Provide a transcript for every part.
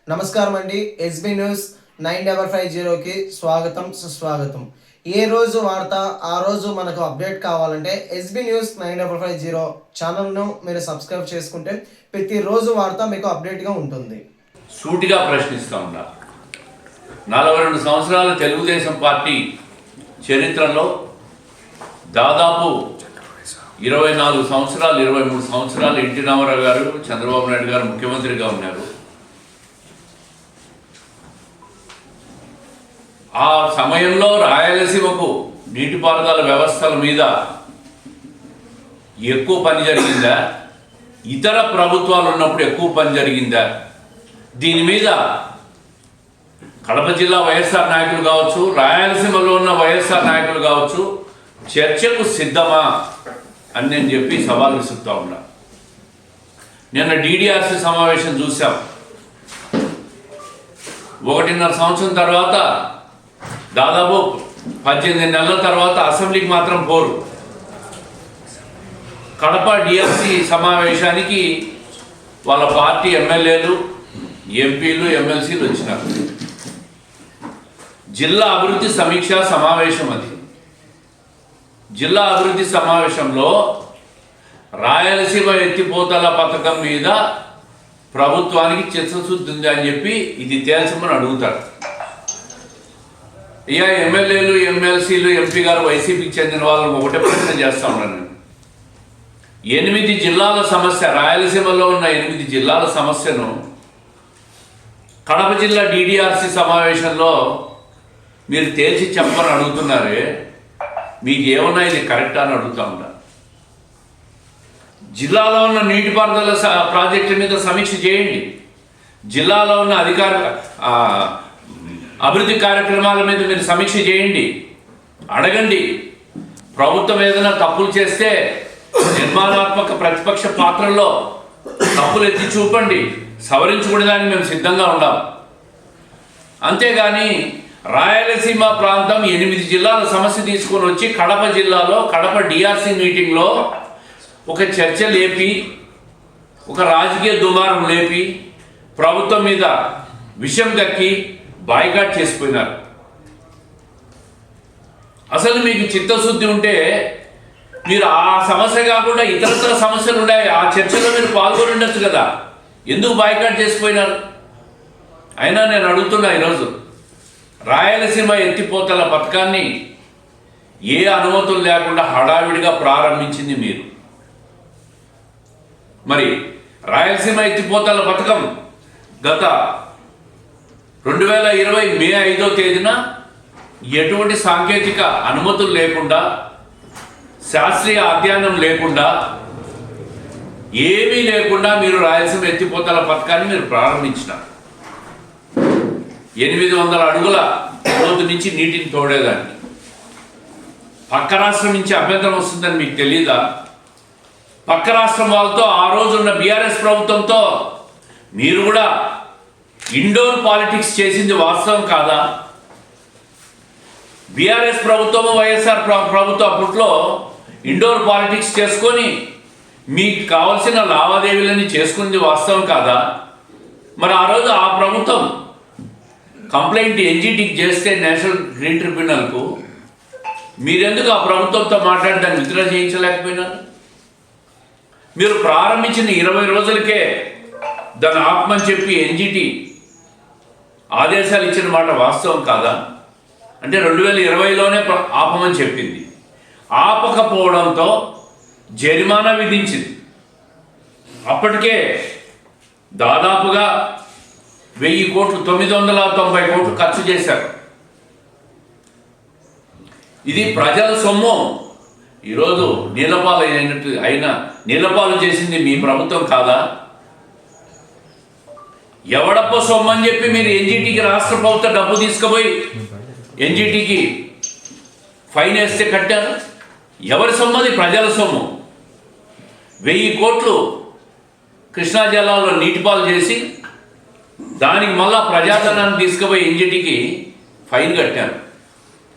నమస్కారం అండి. SB news 9550కి స్వాగతం సుస్వాగతం. ఏ రోజు వార్త ఆ రోజు మనకు అప్డేట్ కావాలంటే ఎస్బీ న్యూస్ 9550 ఛానల్ను మీరు సబ్స్క్రైబ్ చేసుకుంటే ప్రతిరోజు వార్త మీకు అప్డేట్గా ఉంటుంది. సూటిగా ప్రశ్నిస్తూ ఉన్నా 42 సంవత్సరాల తెలుగుదేశం పార్టీ చరిత్రలో దాదాపు 24 సంవత్సరాలు 23 సంవత్సరాలు ఎన్టీ రామారావు గారు చంద్రబాబు నాయుడు గారు ముఖ్యమంత్రిగా ఉన్నారు. ఆ సమయంలో రాయలసీమకు నీటిపారుదల వ్యవస్థల మీద ఎక్కువ పని జరిగిందా, ఇతర ప్రభుత్వాలు ఉన్నప్పుడు ఎక్కువ పని జరిగిందా, దీని మీద కడప జిల్లా వైఎస్ఆర్ నాయకులు కావచ్చు, రాయలసీమలో ఉన్న వైఎస్ఆర్ నాయకులు కావచ్చు చర్చకు సిద్ధమా అని నేను చెప్పి సవాల్ విసురుతూ ఉన్నా. నిన్న డిడిఆర్సి సమావేశం చూసాం. 1.5 సంవత్సరం తర్వాత దాదాపు 18 నెలల తర్వాత అసెంబ్లీకి మాత్రం పోరు. కడప డిఆర్సి సమావేశానికి వాళ్ళ పార్టీ ఎమ్మెల్యేలు, ఎంపీలు, ఎమ్మెల్సీలు వచ్చినారు. జిల్లా అభివృద్ధి సమీక్షా సమావేశం అది. జిల్లా అభివృద్ధి సమావేశంలో రాయలసీమ ఎత్తిపోతల పథకం మీద ప్రభుత్వానికి చిత్తశుద్ధి ఉంది అని చెప్పి ఇది తేల్చమని అడుగుతారు. ఇక ఎమ్మెల్యేలు, ఎమ్మెల్సీలు, ఎంపీ గారు వైసీపీకి చెందిన వాళ్ళని ఒకటే ప్రశ్న చేస్తా ఉన్నాను. 8 జిల్లాల సమస్య, రాయలసీమలో ఉన్న 8 జిల్లాల సమస్యను కడప జిల్లా డిడిఆర్సి సమావేశంలో మీరు తేల్చి చెప్పని అడుగుతున్నారే, మీకు ఏమన్నా ఇది కరెక్టా అని అడుగుతా ఉన్నా. జిల్లాలో ఉన్న నీటిపారుదల ప్రాజెక్టు మీద సమీక్ష చేయండి. జిల్లాలో ఉన్న అభివృద్ధి కార్యక్రమాల మీద మీరు సమీక్ష చేయండి, అడగండి. ప్రభుత్వం ఏదైనా తప్పులు చేస్తే నిర్మాణాత్మక ప్రతిపక్ష పాత్రల్లో తప్పులు ఎత్తి చూపండి, సవరించుకునేదానికి మేము సిద్ధంగా ఉండాం. అంతేగాని రాయలసీమ ప్రాంతం 8 జిల్లాల సమస్య తీసుకొని వచ్చి కడప జిల్లాలో కడప డిఆర్సి మీటింగ్లో ఒక చర్చ లేపి, ఒక రాజకీయ దుమారం లేపి, ప్రభుత్వం మీద విషం దక్కి బాయ్కాట్ చేసిపోయినారు. అసలు మీకు చిత్తశుద్ధి ఉంటే మీరు ఆ సమస్య కాకుండా ఇతరత్ర సమస్యలు ఉన్నాయి, ఆ చర్చలో మీరు పాల్గొని ఉండొచ్చు కదా. ఎందుకు బాయ్కాట్ చేసిపోయినారు? అయినా నేను అడుగుతున్నా, ఈరోజు రాయలసీమ ఎత్తిపోతల పథకాన్ని ఏ అనుమతులు లేకుండా హడావిడిగా ప్రారంభించింది మీరు. మరి రాయలసీమ ఎత్తిపోతల పథకం గత 2020 మే 5వ తేదీన ఎటువంటి సాంకేతిక అనుమతులు లేకుండా, శాస్త్రీయ అధ్యయనం లేకుండా, ఏమీ లేకుండా మీరు రాయలసీమ ఎత్తిపోతల పథకాన్ని మీరు ప్రారంభించినారు. 800 అడుగుల లోతు నుంచి నీటిని తోడేదాన్ని. పక్క రాష్ట్రం నుంచి అభ్యంతరం వస్తుందని మీకు తెలీదా? పక్క రాష్ట్రం వాళ్ళతో ఆ రోజున్న బీఆర్ఎస్ ప్రభుత్వంతో మీరు కూడా ఇండోర్ పాలిటిక్స్ చేసింది వాస్తవం కాదా? బీఆర్ఎస్ ప్రభుత్వము, వైఎస్ఆర్ ప్రభుత్వం అప్పట్లో ఇండోర్ పాలిటిక్స్ చేసుకొని మీకు కావలసిన లావాదేవీలని చేసుకునేది వాస్తవం కాదా? మరి ఆ రోజు ఆ ప్రభుత్వం కంప్లైంట్ ఎన్జిటికి చేస్తే నేషనల్ గ్రీన్ ట్రిబ్యునల్కు మీరెందుకు ఆ ప్రభుత్వంతో మాట్లాడి దాన్ని విత్డ్రా చేయించలేకపోయినారు? మీరు ప్రారంభించిన 20 రోజులకే దాన్ని ఆపమని చెప్పి ఎన్జిటి ఆదేశాలు ఇచ్చిన మాట వాస్తవం కాదా? అంటే 2020లోనే ఆపమని చెప్పింది. ఆపకపోవడంతో జరిమానా విధించింది. అప్పటికే దాదాపుగా 1000 కోట్లు, 990 కోట్లు ఖర్చు చేశారు. ఇది ప్రజల సొమ్ము ఈరోజు నీలపాలు నీలపాలు చేసింది మీ ప్రభుత్వం కాదా? ఎవడప్ప సొమ్ము అని చెప్పి మీరు ఎన్జిటికి, రాష్ట్ర ప్రభుత్వ డబ్బు తీసుకుపోయి ఎన్జిటికి ఫైన్ వేస్తే కట్టారు. ఎవరి సొమ్ము అది? ప్రజల సొమ్ము. 1000 కోట్లు కృష్ణా జిల్లాలో నీటిపాలు చేసి దానికి మళ్ళా ప్రజాధనాన్ని తీసుకుపోయి ఎన్జిటికి ఫైన్ కట్టారు.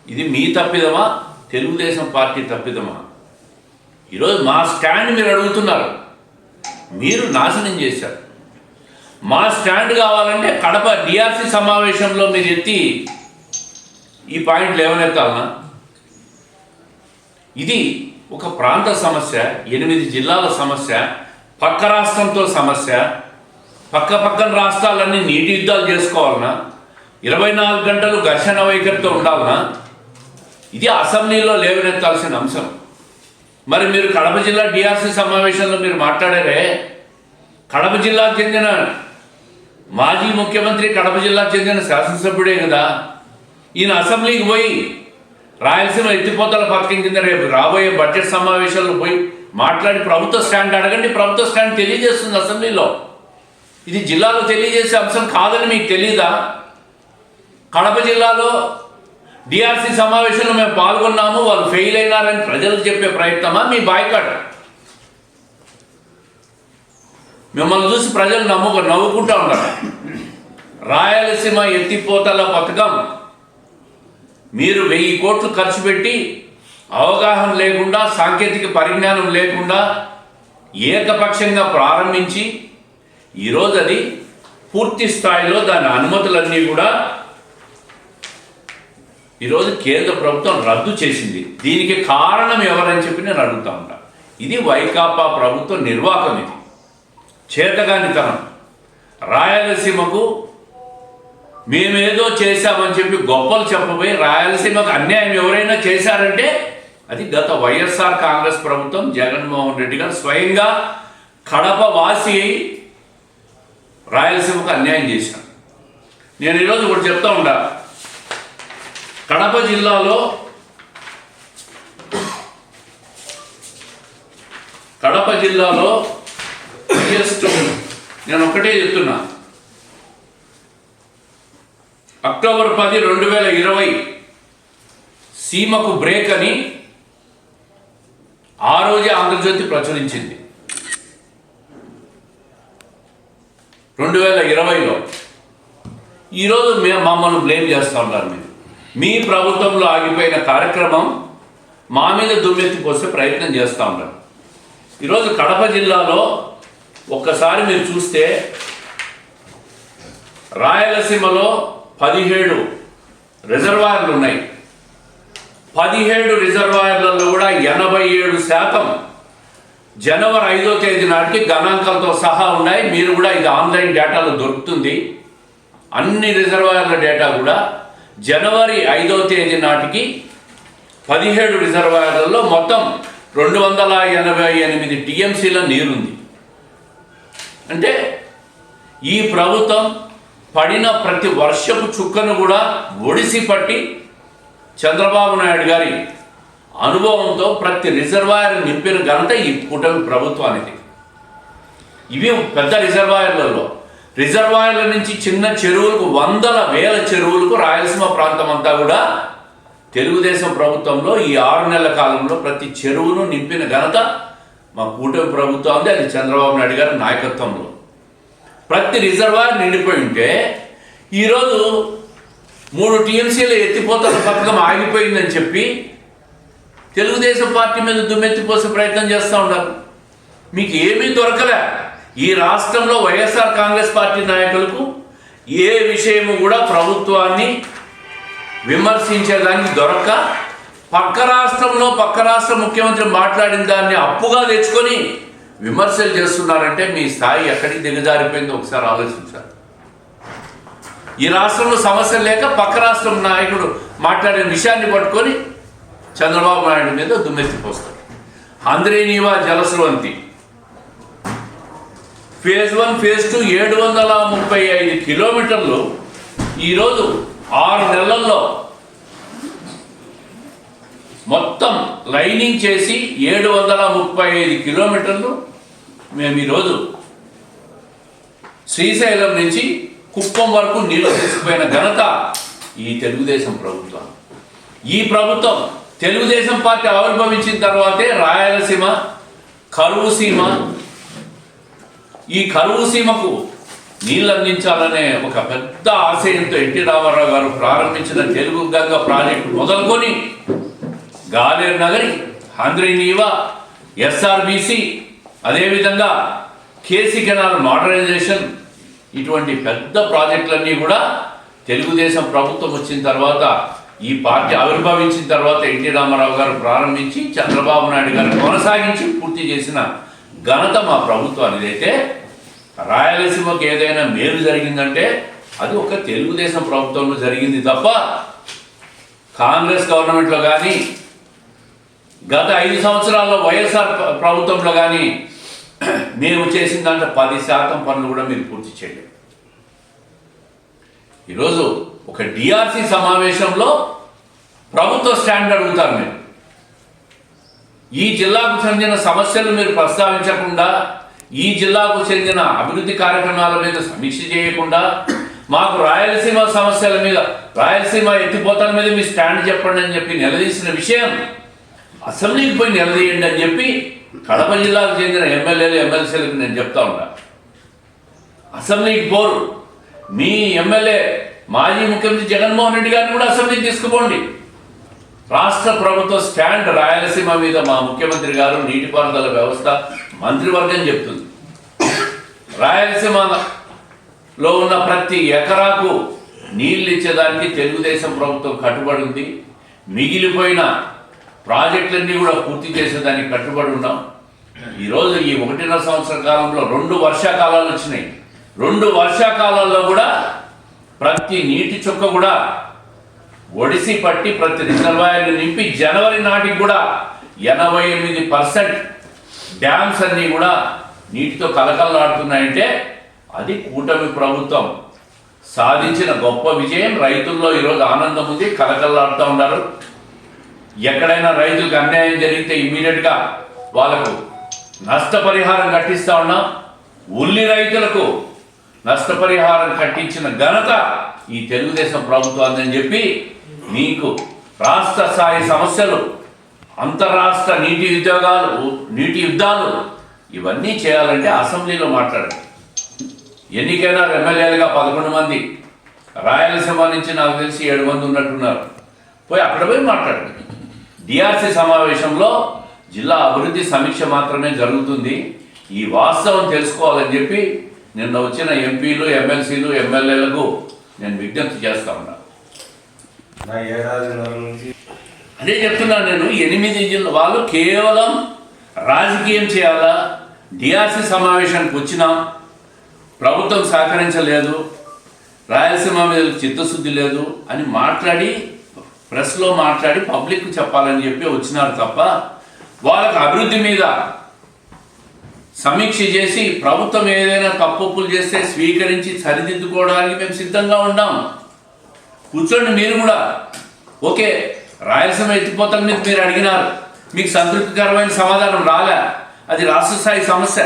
ఇది మీ తప్పిదమా, తెలుగుదేశం పార్టీ తప్పిదమా? ఈరోజు మా స్టాండ్ మీరు అడుగుతున్నారు. మీరు నాశనం చేశారు. మా స్టాండ్ కావాలంటే కడప డిఆర్సి సమావేశంలో మీరు ఎత్తి ఈ పాయింట్లు ఏమనెత్తాలన్నా? ఇది ఒక ప్రాంత సమస్య, 8 జిల్లాల సమస్య, పక్క రాష్ట్రంతో సమస్య, పక్కన రాష్ట్రాలన్నీ నీటి యుద్ధాలు చేసుకోవాలన్నా? 24 గంటలు ఘర్షణ వైఖరితో ఉండాలన్నా? ఇది అసెంబ్లీలో లేవనెత్తాల్సిన అంశం. మరి మీరు కడప జిల్లా డిఆర్సి సమావేశంలో మీరు మాట్లాడారే, కడప జిల్లాకు చెందిన మాజీ ముఖ్యమంత్రి, కడప జిల్లాకు చెందిన శాసనసభ్యుడే కదా. ఈయన అసెంబ్లీకి పోయి రాయలసీమ ఎత్తిపోతల పథకం కింద రేపు రాబోయే బడ్జెట్ సమావేశాల్లో పోయి మాట్లాడి ప్రభుత్వ స్టాండ్ అడగండి. ప్రభుత్వ స్టాండ్ తెలియజేస్తుంది అసెంబ్లీలో. ఇది జిల్లాలో తెలియజేసే అంశం కాదని మీకు తెలియదా? కడప జిల్లాలో డిఆర్సి సమావేశంలో మేము పాల్గొన్నాము, వాళ్ళు ఫెయిల్ అయినారని ప్రజలకు చెప్పే ప్రయత్నమా మీ బాయ్కాట్? మిమ్మల్ని చూసి ప్రజలు నవ్వుకుంటూ ఉన్నారు. రాయలసీమ ఎత్తిపోతల పథకం మీరు 1000 కోట్లు ఖర్చు పెట్టి అవగాహన లేకుండా, సాంకేతిక పరిజ్ఞానం లేకుండా ఏకపక్షంగా ప్రారంభించి ఈరోజు అది పూర్తి స్థాయిలో దాని అనుమతులన్నీ కూడా ఈరోజు కేంద్ర ప్రభుత్వం రద్దు చేసింది. దీనికి కారణం ఎవరని చెప్పి నేను అడుగుతా ఉంటా. ఇది వైకాపా ప్రభుత్వ నిర్వాహకం, ఇది చేతగానితనం. రాయలసీమకు మేమేదో చేశామని చెప్పి గొప్పలు చెప్పబోయి రాయలసీమకు అన్యాయం ఎవరైనా చేశారంటే అది గత వైఎస్ఆర్ కాంగ్రెస్ ప్రభుత్వం, జగన్మోహన్ రెడ్డి గారు స్వయంగా కడప వాసి అయి రాయలసీమకు అన్యాయం చేశారు. నేను ఈరోజు ఒకటి చెప్తా ఉంటా. కడప జిల్లాలో నేను ఒకటే చెప్తున్నా, అక్టోబర్ 10, 2020 సీమకు బ్రేక్ అని ఆ రోజే ఆంధ్రజ్యోతి ప్రచురించింది. 2020లో ఈరోజు మమ్మల్ని బ్లేమ్ చేస్తూ ఉంటారు. మీ ప్రభుత్వంలో ఆగిపోయిన కార్యక్రమం మా మీద దుమ్మెత్తిపోసే ప్రయత్నం చేస్తూ ఉంటారు. ఈరోజు కడప జిల్లాలో ఒక్కసారి మీరు చూస్తే రాయలసీమలో 17 రిజర్వాయర్లు ఉన్నాయి. 17 రిజర్వాయర్లలో కూడా 87% జనవరి 5వ తేదీ నాటికి గణాంకాలతో సహా ఉన్నాయి. మీరు కూడా ఇది ఆన్లైన్ డేటాలో దొరుకుతుంది. అన్ని రిజర్వాయర్ల డేటా కూడా జనవరి 5వ తేదీ నాటికి 17 రిజర్వాయర్లలో మొత్తం 288 టీఎంసీల నీరుంది. అంటే ఈ ప్రభుత్వం పడిన ప్రతి వర్షపు చుక్కను కూడా ఒడిసి పట్టి చంద్రబాబు నాయుడు గారి అనుభవంతో ప్రతి రిజర్వాయర్ నింపిన ఘనత ఈ కూటమి ప్రభుత్వానికి. ఇవి పెద్ద రిజర్వాయర్ల నుంచి చిన్న చెరువులకు, వందల వేల చెరువులకు రాయలసీమ ప్రాంతం అంతా కూడా తెలుగుదేశం ప్రభుత్వంలో ఈ 6 నెలల కాలంలో ప్రతి చెరువును నింపిన ఘనత మా కూటమి ప్రభుత్వం ఉంది. అది చంద్రబాబు నాయుడు గారి నాయకత్వంలో ప్రతి రిజర్వాయర్ నిండిపోయి ఉంటే ఈరోజు 3 టీఎంసీల ఎత్తిపోతల పథకం ఆగిపోయిందని చెప్పి తెలుగుదేశం పార్టీ మీద దుమ్మెత్తిపోసే ప్రయత్నం చేస్తూ ఉన్నారు. మీకు ఏమీ దొరకలే. ఈ రాష్ట్రంలో వైఎస్ఆర్ కాంగ్రెస్ పార్టీ నాయకులకు ఏ విషయము కూడా ప్రభుత్వాన్ని విమర్శించేదానికి దొరక్క పక్క రాష్ట్ర ముఖ్యమంత్రి మాట్లాడిన దాన్ని అప్పుగా తెచ్చుకొని విమర్శలు చేస్తున్నారంటే మీ స్థాయి ఎక్కడికి దిగజారిపోయిందో ఒకసారి ఆలోచించారు. ఈ రాష్ట్రంలో సమస్యలు లేక పక్క రాష్ట్రం నాయకుడు మాట్లాడిన విషయాన్ని పట్టుకొని చంద్రబాబు నాయుడు మీద దుమ్మెత్తిపోస్తారు. హంద్రీనీవా జలస్రవంతి ఫేజ్ 1, ఫేజ్ 2 735 కిలోమీటర్లు ఈరోజు 6 నెలల్లో మొత్తం లైనింగ్ చేసి 735 కిలోమీటర్లు మేము ఈరోజు శ్రీశైలం నుంచి కుప్పం వరకు నీళ్లు తీసుకుపోయిన ఘనత ఈ తెలుగుదేశం ప్రభుత్వం. ఈ ప్రభుత్వం తెలుగుదేశం పార్టీ ఆవిర్భవించిన తర్వాతే రాయలసీమ కరువు సీమ, ఈ కరువు సీమకు నీళ్ళు అందించాలనే ఒక పెద్ద ఆశయంతో ఎన్టీ రామారావు గారు ప్రారంభించిన తెలుగు గంగ ప్రాజెక్టు మొదలుకొని గాలేరు నగరి, హంద్రీనీవా, ఎస్ఆర్బిసి, అదేవిధంగా కేసీ కెనాల్ మోడరైజేషన్, ఇటువంటి పెద్ద ప్రాజెక్టులన్నీ కూడా తెలుగుదేశం ప్రభుత్వం వచ్చిన తర్వాత, ఈ పార్టీ ఆవిర్భవించిన తర్వాత ఎన్టీ రామారావు గారు ప్రారంభించి చంద్రబాబు నాయుడు గారు కొనసాగించి పూర్తి చేసిన ఘనత మా ప్రభుత్వానికి. అయితే రాయలసీమకు ఏదైనా మేలు జరిగిందంటే అది ఒక తెలుగుదేశం ప్రభుత్వంలో జరిగింది తప్ప కాంగ్రెస్ గవర్నమెంట్లో కానీ గత 5 సంవత్సరాల్లో వైఎస్ఆర్ ప్రభుత్వంలో కానీ మేము చేసిన దాంట్లో 10% పనులు కూడా మీరు పూర్తి చేయలేదు. ఈరోజు ఒక డిఆర్సి సమావేశంలో ప్రభుత్వ స్టాండ్ అడుగుతారు. మీరు ఈ జిల్లాకు చెందిన సమస్యలు మీరు ప్రస్తావించకుండా, ఈ జిల్లాకు చెందిన అభివృద్ధి కార్యక్రమాల మీద సమీక్ష చేయకుండా, మాకు రాయలసీమ సమస్యల మీద, రాయలసీమ ఎత్తిపోతల మీద మీ స్టాండ్ చెప్పండి అని చెప్పి నిలదీసిన విషయం అసెంబ్లీకి పోయి నిలదీయండి అని చెప్పి కడప జిల్లాకు చెందిన ఎమ్మెల్యేలు ఎమ్మెల్సీలకు నేను చెప్తా ఉన్నా. అసెంబ్లీకి పోరు. మీ ఎమ్మెల్యే మాజీ ముఖ్యమంత్రి జగన్మోహన్ రెడ్డి గారిని కూడా అసెంబ్లీకి తీసుకుపోండి. రాష్ట్ర ప్రభుత్వ స్టాండ్ రాయలసీమ మీద మా ముఖ్యమంత్రి గారు నీటిపారుదల వ్యవస్థ మంత్రివర్గం చెప్తుంది. రాయలసీమలో ఉన్న ప్రతి ఎకరాకు నీళ్ళు ఇచ్చేదానికి తెలుగుదేశం ప్రభుత్వం కట్టుబడి ఉంది. మిగిలిపోయిన ప్రాజెక్టులన్నీ కూడా పూర్తి చేసేదానికి కట్టుబడి ఉన్నాం. ఈరోజు ఈ 1.5 సంవత్సర కాలంలో 2 వర్షాకాలాలు వచ్చినాయి. 2 వర్షాకాలాల్లో కూడా ప్రతి నీటి చుక్క కూడా ఒడిసి పట్టి ప్రతి రిజర్వాయర్లు నింపి జనవరి నాటికి కూడా 88% డ్యామ్స్ అన్నీ కూడా నీటితో కలకలలాడుతున్నాయంటే అది కూటమి ప్రభుత్వం సాధించిన గొప్ప విజయం. రైతుల్లో ఈరోజు ఆనందం ఉంది, కలకలలాడుతూ ఉన్నారు. ఎక్కడైనా రైతులకు అన్యాయం జరిగితే ఇమ్మీడియట్గా వాళ్ళకు నష్టపరిహారం కట్టిస్తూ ఉన్నాం. ఉల్లి రైతులకు నష్టపరిహారం కట్టించిన ఘనత ఈ తెలుగుదేశం ప్రభుత్వం అని చెప్పి మీకు రాష్ట్ర స్థాయి సమస్యలు, అంతర్రాష్ట్ర నీటి యుద్ధాలు ఇవన్నీ చేయాలంటే అసెంబ్లీలో మాట్లాడండి. ఎన్నికైనా ఎమ్మెల్యేలుగా 11 మంది, రాయలసీమ నుంచి నాకు తెలిసి 7 మంది ఉన్నట్టున్నారు. పోయి అక్కడ పోయి మాట్లాడండి. డిఆర్సి సమావేశంలో జిల్లా అభివృద్ధి సమీక్ష మాత్రమే జరుగుతుంది. ఈ వాస్తవం తెలుసుకోవాలని చెప్పి నిన్న వచ్చిన ఎంపీలు, ఎమ్మెల్సీలు, ఎమ్మెల్యేలకు నేను విజ్ఞప్తి చేస్తా ఉన్నా. అదే చెప్తున్నాను నేను. 8 జిల్లా వాళ్ళు కేవలం రాజకీయం చేయాలా, డిఆర్సి సమావేశానికి వచ్చినా ప్రభుత్వం సహకరించలేదు, రాయలసీమ మీద చిత్తశుద్ధి లేదు అని మాట్లాడి, ప్రెస్లో మాట్లాడి పబ్లిక్ చెప్పాలని చెప్పి వచ్చినారు తప్ప వాళ్ళకు అభివృద్ధి మీద సమీక్ష చేసి ప్రభుత్వం ఏదైనా తప్పులు చేస్తే స్వీకరించి సరిదిద్దుకోవడానికి మేము సిద్ధంగా ఉన్నాం. కూర్చోండి మీరు కూడా. ఓకే, రాయలసీమ ఎత్తిపోతల మీద మీరు అడిగినారు, మీకు సంతృప్తికరమైన సమాధానం రాలే, అది రాష్ట్ర స్థాయి సమస్య.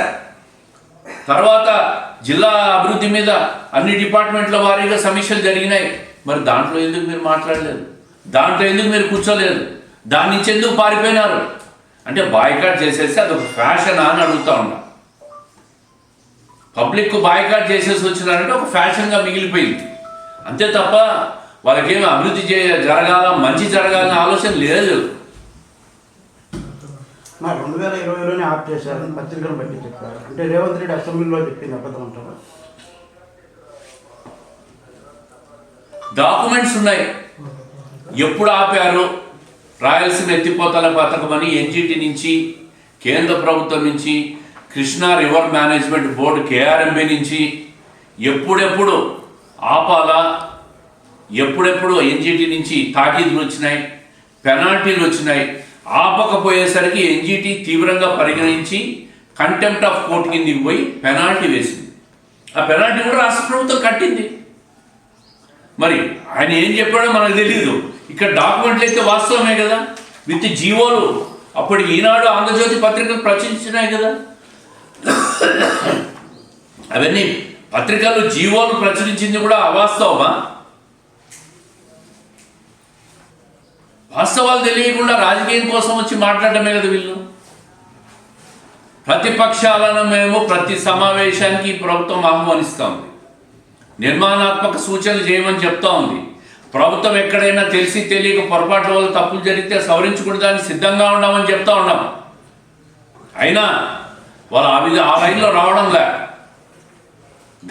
తర్వాత జిల్లా అభివృద్ధి మీద అన్ని డిపార్ట్మెంట్ల వారీగా సమీక్షలు జరిగినాయి. మరి దాంట్లో ఎందుకు మీరు మాట్లాడలేదు? దాంట్లో ఎందుకు మీరు కూర్చోలేదు? దాని నుంచి ఎందుకు పారిపోయినారు? అంటే బాయ్కాట్ చేసేసి అదొక ఫ్యాషనా అని అడుగుతా ఉన్నా. పబ్లిక్ బాయ్కాట్ చేసేసి వచ్చినారంటే ఒక ఫ్యాషన్గా మిగిలిపోయింది అంతే తప్ప వాళ్ళకేమి అభివృద్ధి జరగాల, మంచి జరగాలనే ఆలోచన లేదు. 2020లోనే ఆఫ్ చేశారని పత్రికలు బట్టి చెప్పారు. అంటే రేవంత్ రెడ్డి అసెంబ్లీలో చెప్పింది అబద్ధం అంటారా? డాక్యుమెంట్స్ ఉన్నాయి. ఎప్పుడు ఆపారు? రాయలసీమ ఎత్తిపోతల పథకం అని ఎన్జిటి నుంచి, కేంద్ర ప్రభుత్వం నుంచి, Krishna river management board KRMB నుంచి ఎప్పుడెప్పుడు ఆపాలా, ఎప్పుడెప్పుడు ఎన్జిటి నుంచి తాకీదులు వచ్చినాయి, పెనాల్టీలు వచ్చినాయి. ఆపకపోయేసరికి ఎన్జిటి తీవ్రంగా పరిగణించి కంటెంప్ట్ ఆఫ్ కోర్టు కిందికి పోయి పెనాల్టీ వేసింది. ఆ పెనాల్టీ కూడా రాష్ట్ర ప్రభుత్వం కట్టింది. మరి ఆయన ఏం చెప్పాడో మనకు తెలియదు. ఇక్కడ డాక్యుమెంట్లు అయితే వాస్తవమే కదా, విత్ జీవోలు అప్పటి ఈనాడు, ఆంధ్రజ్యోతి పత్రికలు ప్రచురించినాయి కదా. అవన్నీ పత్రికలు జీవోలు ప్రచురించింది కూడా అవాస్తవమా? వాస్తవాలు తెలియకుండా రాజకీయం కోసం వచ్చి మాట్లాడటమే కదా వీళ్ళు. ప్రతిపక్షాలను మేము ప్రతి సమావేశానికి ప్రభుత్వం ఆహ్వానిస్తూ ఉంది, నిర్మాణాత్మక సూచనలు చేయమని చెప్తా ఉంది. ప్రభుత్వం ఎక్కడైనా తెలిసి తెలియక పొరపాట్ల వల్ల తప్పులు జరిగితే సవరించుకోవడానికి సిద్ధంగా ఉన్నామని చెప్తా ఉన్నాం. అయినా వాళ్ళు ఆ లైన్లో రావడం లే.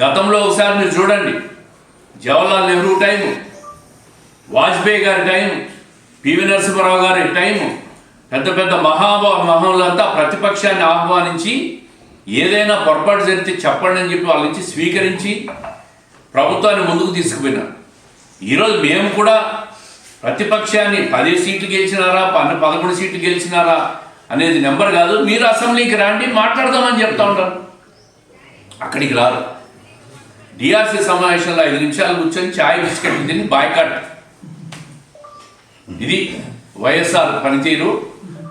గతంలో ఒకసారి మీరు చూడండి, జవహర్లాల్ నెహ్రూ టైము, వాజ్పేయి గారి టైం, పివి నరసింహారావు గారి టైము, పెద్ద పెద్ద మహానులంతా ప్రతిపక్షాన్ని ఆహ్వానించి ఏదైనా పొరపాటు జరిగితే చెప్పండి అని చెప్పి వాళ్ళ నుంచి స్వీకరించి ప్రభుత్వాన్ని ముందుకు తీసుకుపోయినారు. ఈరోజు మేము కూడా ప్రతిపక్షాన్ని 10 సీట్లు గెలిచినారా 11 సీట్లు గెలిచినారా అనేది నెంబర్ కాదు, మీరు అసెంబ్లీకి రండి మాట్లాడదామని చెప్తా ఉంటారు. అక్కడికి రారు. డిఆర్సీ సమావేశంలో 5 నిమిషాలు కూర్చొని ఛాయ్ బిస్కెట్ తిని బాయ్కాట్. ఇది వైఎస్ఆర్ పనితీరు.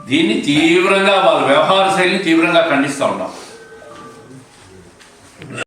దీన్ని తీవ్రంగా వాళ్ళ వ్యవహార శైలిని తీవ్రంగా ఖండిస్తూ ఉన్నాం.